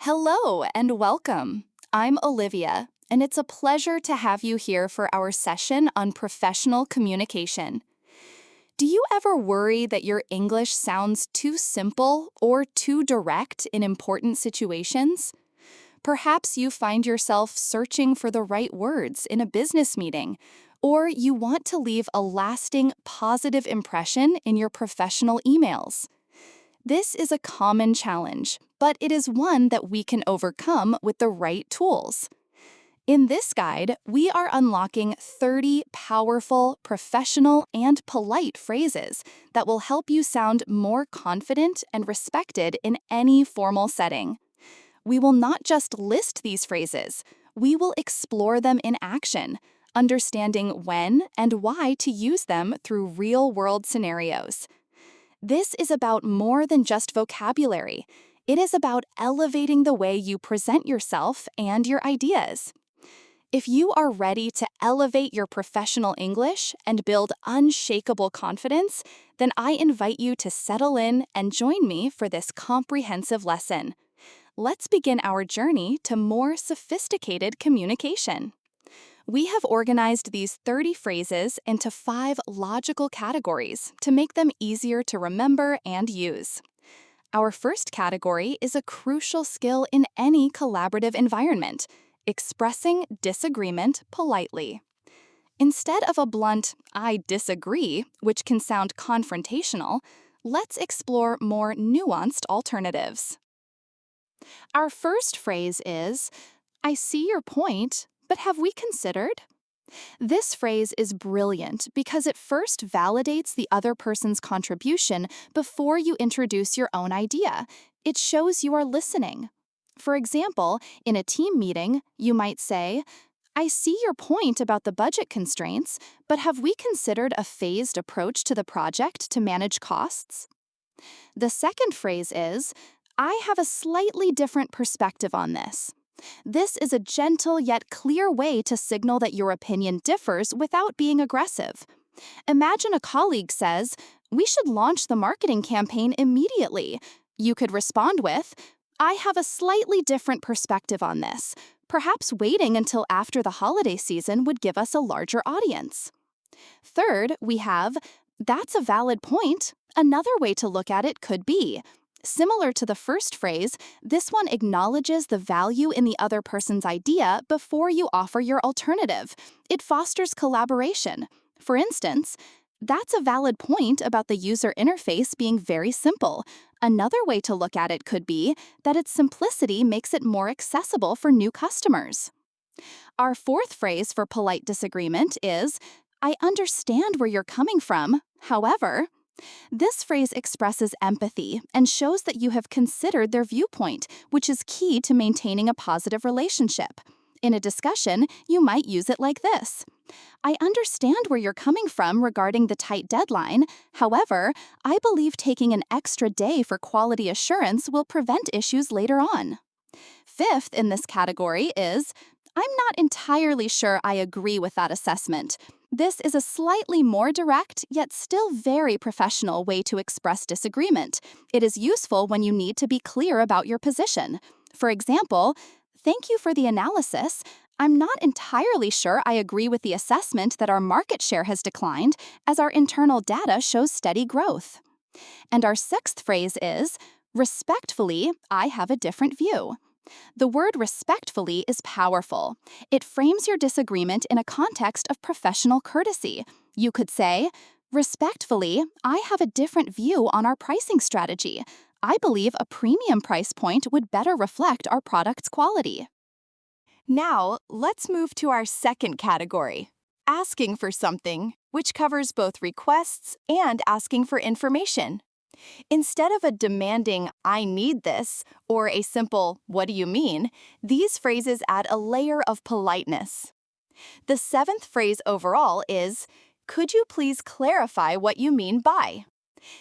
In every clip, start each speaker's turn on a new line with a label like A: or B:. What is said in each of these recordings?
A: Hello and welcome. I'm Olivia, and it's a pleasure to have you here for our session on professional communication. Do you ever worry that your English sounds too simple or too direct in important situations? Perhaps you find yourself searching for the right words in a business meeting, or you want to leave a lasting positive impression in your professional emails. This is a common challenge, but it is one that we can overcome with the right tools. In this guide, we are unlocking 30 powerful, professional, and polite phrases that will help you sound more confident and respected in any formal setting. We will not just list these phrases, we will explore them in action, understanding when and why to use them through real-world scenarios. This is about more than just vocabulary. It is about elevating the way you present yourself and your ideas. If you are ready to elevate your professional English and build unshakable confidence, then I invite you to settle in and join me for this comprehensive lesson. Let's begin our journey to more sophisticated communication. We have organized these 30 phrases into 5 logical categories to make them easier to remember and use. Our first category is a crucial skill in any collaborative environment: expressing disagreement politely. Instead of a blunt, "I disagree," which can sound confrontational, let's explore more nuanced alternatives. Our first phrase is, "I see your point, but have we considered?" This phrase is brilliant because it first validates the other person's contribution before you introduce your own idea. It shows you are listening. For example, in a team meeting, you might say, "I see your point about the budget constraints, but have we considered a phased approach to the project to manage costs?" The second phrase is, "I have a slightly different perspective on this." This is a gentle yet clear way to signal that your opinion differs without being aggressive. Imagine a colleague says, "We should launch the marketing campaign immediately." You could respond with, "I have a slightly different perspective on this. Perhaps waiting until after the holiday season would give us a larger audience." Third, we have, "That's a valid point." Another way to look at it could be, similar to the first phrase, this one acknowledges the value in the other person's idea before you offer your alternative. It fosters collaboration. For instance, "That's a valid point about the user interface being very simple." Another way to look at it could be that its simplicity makes it more accessible for new customers. Our fourth phrase for polite disagreement is, "I understand where you're coming from. However," this phrase expresses empathy and shows that you have considered their viewpoint, which is key to maintaining a positive relationship. In a discussion, you might use it like this: "I understand where you're coming from regarding the tight deadline. However, I believe taking an extra day for quality assurance will prevent issues later on." Fifth in this category is, "I'm not entirely sure I agree with that assessment." This is a slightly more direct, yet still very professional way to express disagreement. It is useful when you need to be clear about your position. For example, "Thank you for the analysis. I'm not entirely sure I agree with the assessment that our market share has declined, as our internal data shows steady growth." And our sixth phrase is, "Respectfully, I have a different view." The word respectfully is powerful. It frames your disagreement in a context of professional courtesy. You could say, "Respectfully, I have a different view on our pricing strategy. I believe a premium price point would better reflect our product's quality." Now, let's move to our second category, asking for something, which covers both requests and asking for information. Instead of a demanding, "I need this," or a simple, "What do you mean?" these phrases add a layer of politeness. The seventh phrase overall is, "Could you please clarify what you mean by?"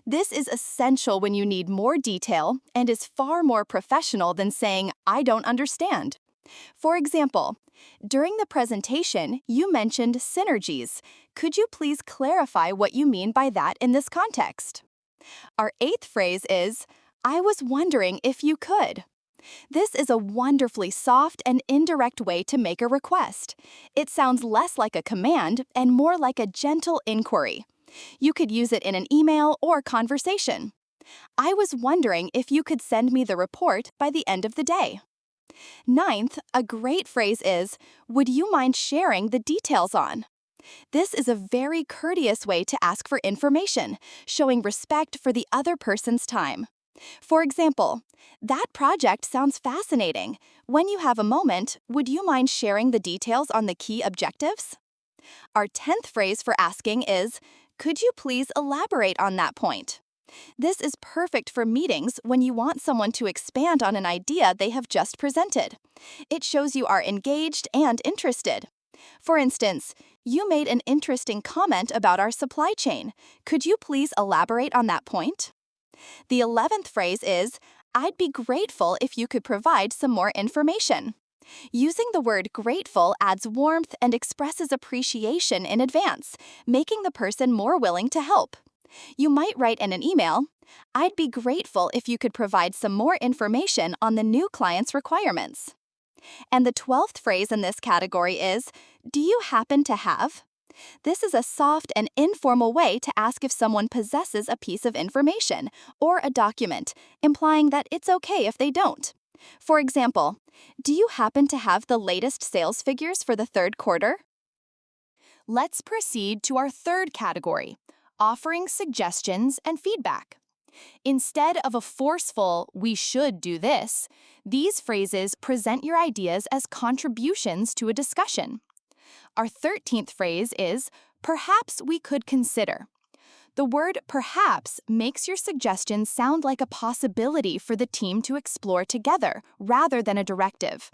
A: This is essential when you need more detail and is far more professional than saying, "I don't understand." For example, during the presentation, you mentioned synergies. Could you please clarify what you mean by that in this context? Our eighth phrase is, "I was wondering if you could." This is a wonderfully soft and indirect way to make a request. It sounds less like a command and more like a gentle inquiry. You could use it in an email or conversation. I was wondering if you could send me the report by the end of the day. Ninth, a great phrase is, would you mind sharing the details on? This is a very courteous way to ask for information, showing respect for the other person's time. For example, that project sounds fascinating. When you have a moment, would you mind sharing the details on the key objectives? Our 10th phrase for asking is, could you please elaborate on that point? This is perfect for meetings when you want someone to expand on an idea they have just presented. It shows you are engaged and interested. For instance, you made an interesting comment about our supply chain. Could you please elaborate on that point? The 11th phrase is, I'd be grateful if you could provide some more information. Using the word grateful adds warmth and expresses appreciation in advance, making the person more willing to help. You might write in an email, I'd be grateful if you could provide some more information on the new client's requirements. And the 12th phrase in this category is, do you happen to have? This is a soft and informal way to ask if someone possesses a piece of information or a document, implying that it's okay if they don't. For example, do you happen to have the latest sales figures for the third quarter? Let's proceed to our third category, offering suggestions and feedback. Instead of a forceful, we should do this, these phrases present your ideas as contributions to a discussion. Our 13th phrase is, perhaps we could consider. The word perhaps makes your suggestion sound like a possibility for the team to explore together rather than a directive.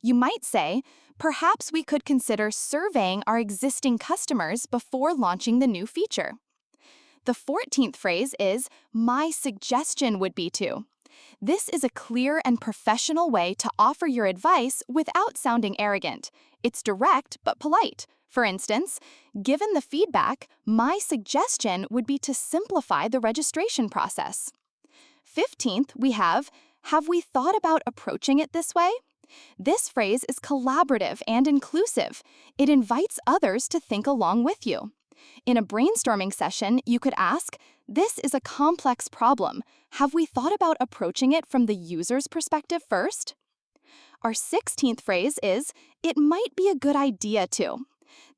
A: You might say, perhaps we could consider surveying our existing customers before launching the new feature. The 14th phrase is, my suggestion would be to. This is a clear and professional way to offer your advice without sounding arrogant. It's direct but polite. For instance, given the feedback, my suggestion would be to simplify the registration process. 15th, we have we thought about approaching it this way? This phrase is collaborative and inclusive. It invites others to think along with you. In a brainstorming session, you could ask, this is a complex problem. Have we thought about approaching it from the user's perspective first? Our 16th phrase is, it might be a good idea to.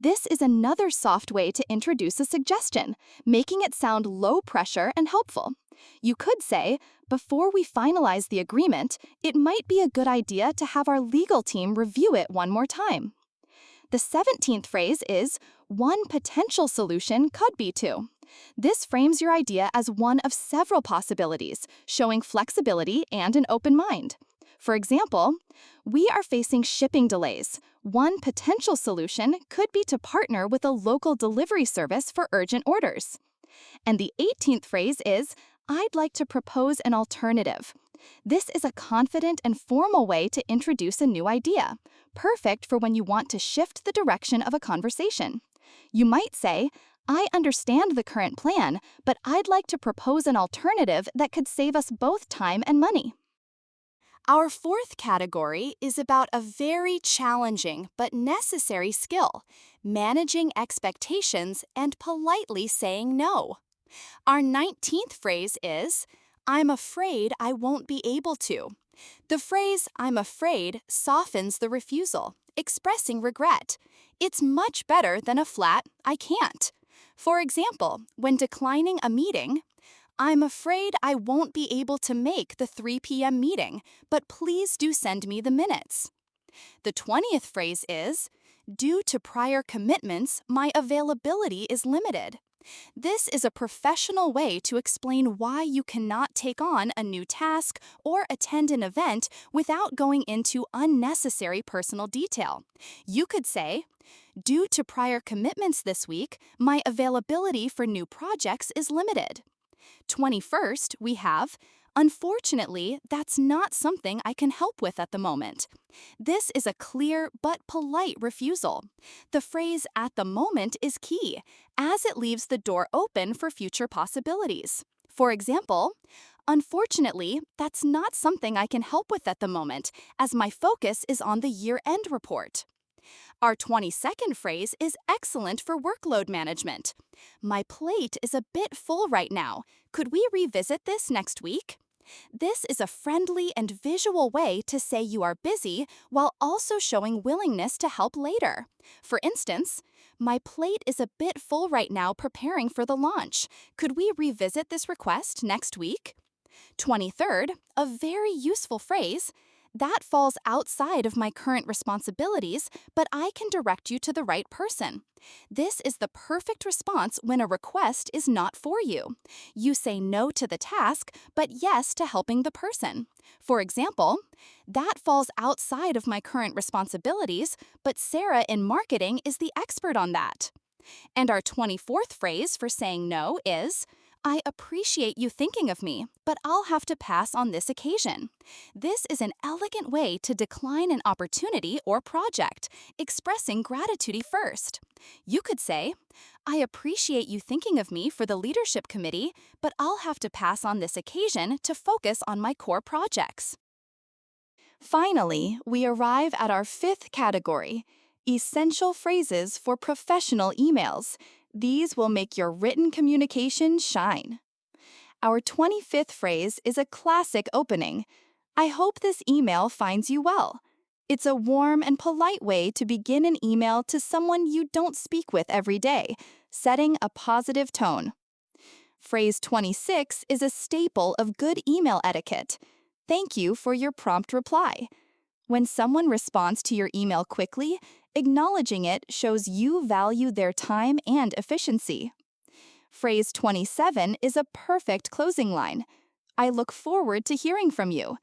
A: This is another soft way to introduce a suggestion, making it sound low pressure and helpful. You could say, before we finalize the agreement, it might be a good idea to have our legal team review it one more time. The 17th phrase is, one potential solution could be to. This frames your idea as one of several possibilities, showing flexibility and an open mind. For example, we are facing shipping delays. One potential solution could be to partner with a local delivery service for urgent orders. And the 18th phrase is, I'd like to propose an alternative. This is a confident and formal way to introduce a new idea, perfect for when you want to shift the direction of a conversation. You might say, I understand the current plan, but I'd like to propose an alternative that could save us both time and money. Our fourth category is about a very challenging but necessary skill, managing expectations and politely saying no. Our 19th phrase is, I'm afraid I won't be able to. The phrase, I'm afraid, softens the refusal, expressing regret. It's much better than a flat, I can't. For example, when declining a meeting, I'm afraid I won't be able to make the 3 p.m. meeting, but please do send me the minutes. The 20th phrase is, due to prior commitments, my availability is limited. This is a professional way to explain why you cannot take on a new task or attend an event without going into unnecessary personal detail. You could say, due to prior commitments this week, my availability for new projects is limited. 21st, we have, unfortunately, that's not something I can help with at the moment. This is a clear but polite refusal. The phrase at the moment is key, as it leaves the door open for future possibilities. For example, unfortunately, that's not something I can help with at the moment, as my focus is on the year-end report. Our 22nd phrase is excellent for workload management. My plate is a bit full right now. Could we revisit this next week? This is a friendly and visual way to say you are busy while also showing willingness to help later. For instance, my plate is a bit full right now preparing for the launch. Could we revisit this request next week? 23rd, a very useful phrase. That falls outside of my current responsibilities, but I can direct you to the right person. This is the perfect response when a request is not for you. You say no to the task, but yes to helping the person. For example, that falls outside of my current responsibilities, but Sarah in marketing is the expert on that. And our 24th phrase for saying no is, I appreciate you thinking of me, but I'll have to pass on this occasion. This is an elegant way to decline an opportunity or project, expressing gratitude first. You could say, I appreciate you thinking of me for the leadership committee, but I'll have to pass on this occasion to focus on my core projects. Finally, we arrive at our 5th category, essential phrases for professional emails. These will make your written communication shine. Our 25th phrase is a classic opening. I hope this email finds you well. It's a warm and polite way to begin an email to someone you don't speak with every day, setting a positive tone. Phrase 26 is a staple of good email etiquette. Thank you for your prompt reply. When someone responds to your email quickly, acknowledging it shows you value their time and efficiency. Phrase 27 is a perfect closing line. I look forward to hearing from you.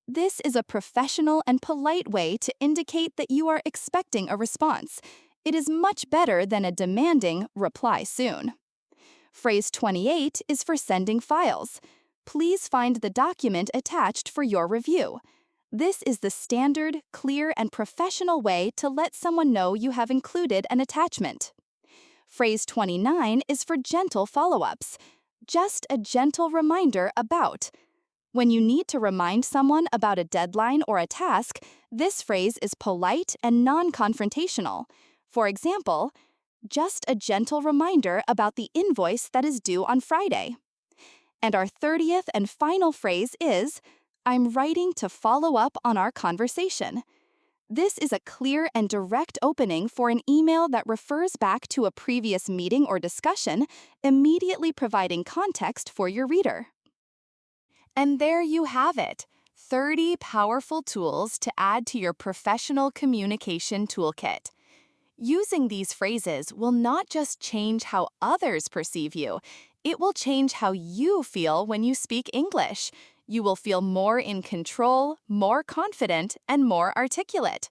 A: This is a professional and polite way to indicate that you are expecting a response. It is much better than a demanding reply soon. Phrase 28 is for sending files. Please find the document attached for your review. This is the standard, clear, and professional way to let someone know you have included an attachment. Phrase 29 is for gentle follow-ups. Just a gentle reminder about. When you need to remind someone about a deadline or a task, this phrase is polite and non-confrontational. For example, just a gentle reminder about the invoice that is due on Friday. And our 30th and final phrase is, I'm writing to follow up on our conversation. This is a clear and direct opening for an email that refers back to a previous meeting or discussion, immediately providing context for your reader. And there you have it, 30 powerful tools to add to your professional communication toolkit. Using these phrases will not just change how others perceive you, it will change how you feel when you speak English. You will feel more in control, more confident, and more articulate.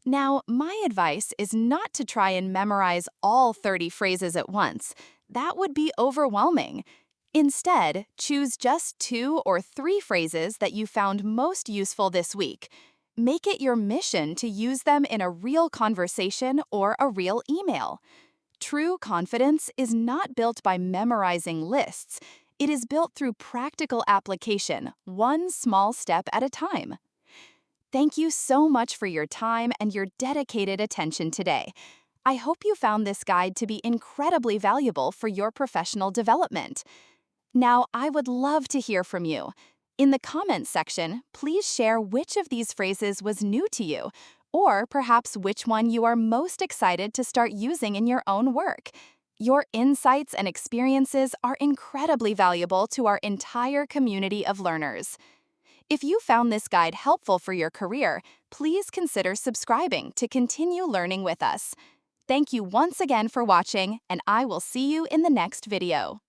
A: Now, my advice is not to try and memorize all 30 phrases at once. That would be overwhelming. Instead, choose just 2 or 3 phrases that you found most useful this week. Make it your mission to use them in a real conversation or a real email. True confidence is not built by memorizing lists. It is built through practical application, one small step at a time. Thank you so much for your time and your dedicated attention today. I hope you found this guide to be incredibly valuable for your professional development. Now, I would love to hear from you. In the comments section, please share which of these phrases was new to you, or perhaps which one you are most excited to start using in your own work. Your insights and experiences are incredibly valuable to our entire community of learners. If you found this guide helpful for your career, please consider subscribing to continue learning with us. Thank you once again for watching, and I will see you in the next video.